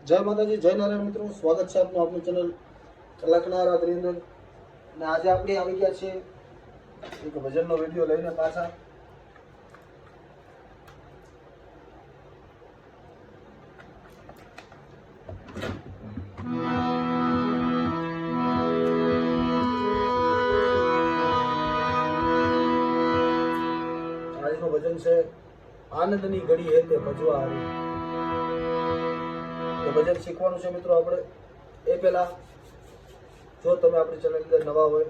જય માતાજી, જય નારાયણ મિત્રો, સ્વાગત છે આપનું આપણી ચેનલ લખનાર આદરીંદર. અને આજે આપણે આવી ગયા છીએ એક ભજનનો વિડીયો લઈને પાછા. આજનું ભજન છે આનંદની ઘડી હે તે ભજવા હારી. ભજન શીખવાનું છે મિત્રો આપણે. એ પહેલા જો તમે આપણી ચેનલ અંદર નવા હોય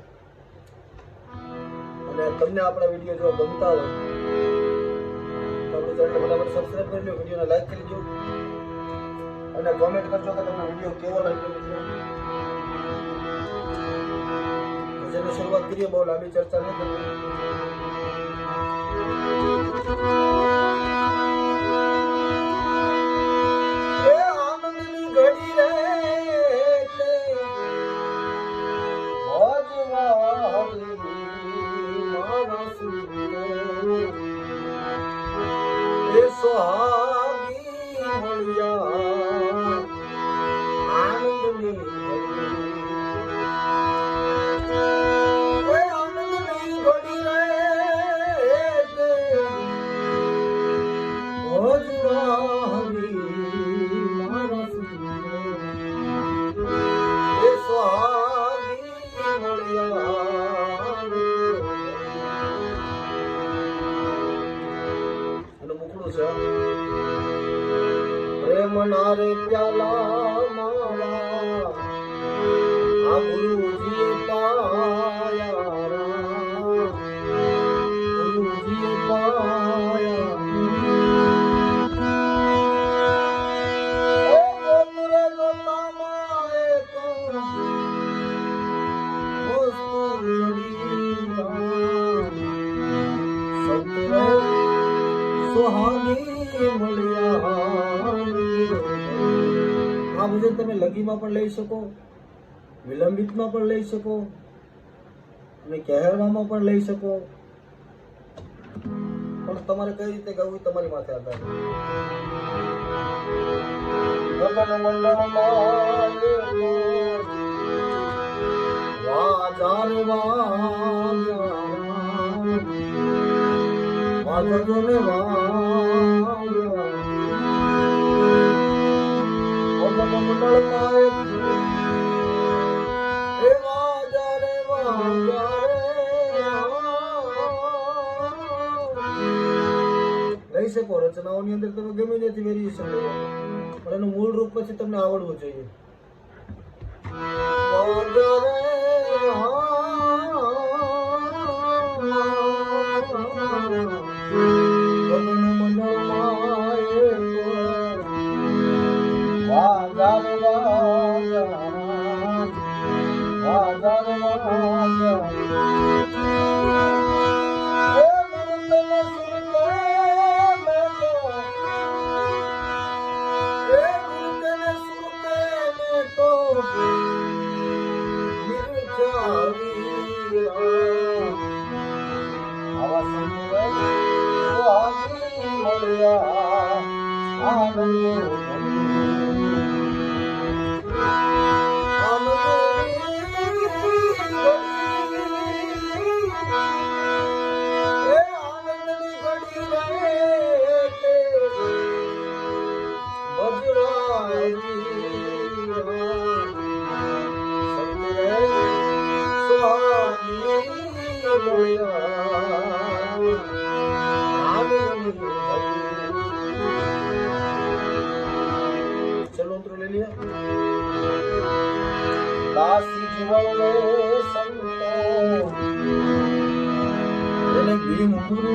અને તમને આપણા વિડીયો જો ગમતા હોય તો આપણી ચેનલને બરાબર સબસ્ક્રાઇબ કરી લો, વિડીયોને લાઈક કરી દો અને કોમેન્ટ કરજો કે તમને વિડીયો કેવો લાગ્યો મિત્રો. ભજનની શરૂઆત કરીએ, બહુ લાંબી ચર્ચા નહીં કરીએ. સોહાગી મળ્યા આનંદની ઘડી રે ભજવારી મારા સોહાગી મળ્યા. પ્રેમ નારે પ્યાલા મારા આ ગુરુજી પાયા, ગુરુજી પાયા. ગોતરે ગોતામાં એક વસ્તુ જડી સોહાગી મળ્યા. આ ભજન તમે લગીમાં પણ લઈ શકો, વિલંબિતમાં પણ લઈ શકો અને કહેવામાં પણ લઈ શકો, પણ તમારે કઈ રીતે ગાવું તમારી માથે આધાર. ગગન મંડળમાં વાજાર વાજને લઈ શકો. રચનાઓની અંદર તમે ગમે ત્યાંથી વેરિએશન લઈ પણ એનું મૂળ રૂપ પછી તમને આવડવું જોઈએ. चलो अंतरो ले लिया. दासी जीवन संतो એને ભીમ ગુરુ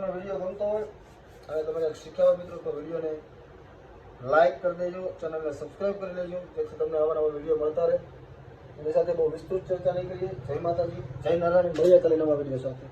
તમને વિડીયો ગમતો હોય અને તમે કંઈક શીખ્યા હોય મિત્રો તો વિડીયોને લાઈક કરી દેજો, ચેનલને સબસ્ક્રાઈબ કરી લેજો, જેથી તમને આવા નવા વિડીયો મળતા રહે. એની સાથે બહુ વિસ્તૃત ચર્ચા નહીં કરીએ. જય માતાજી, જય નારાયણ, મળીએ કાલે નવા વિડીયો સાથે.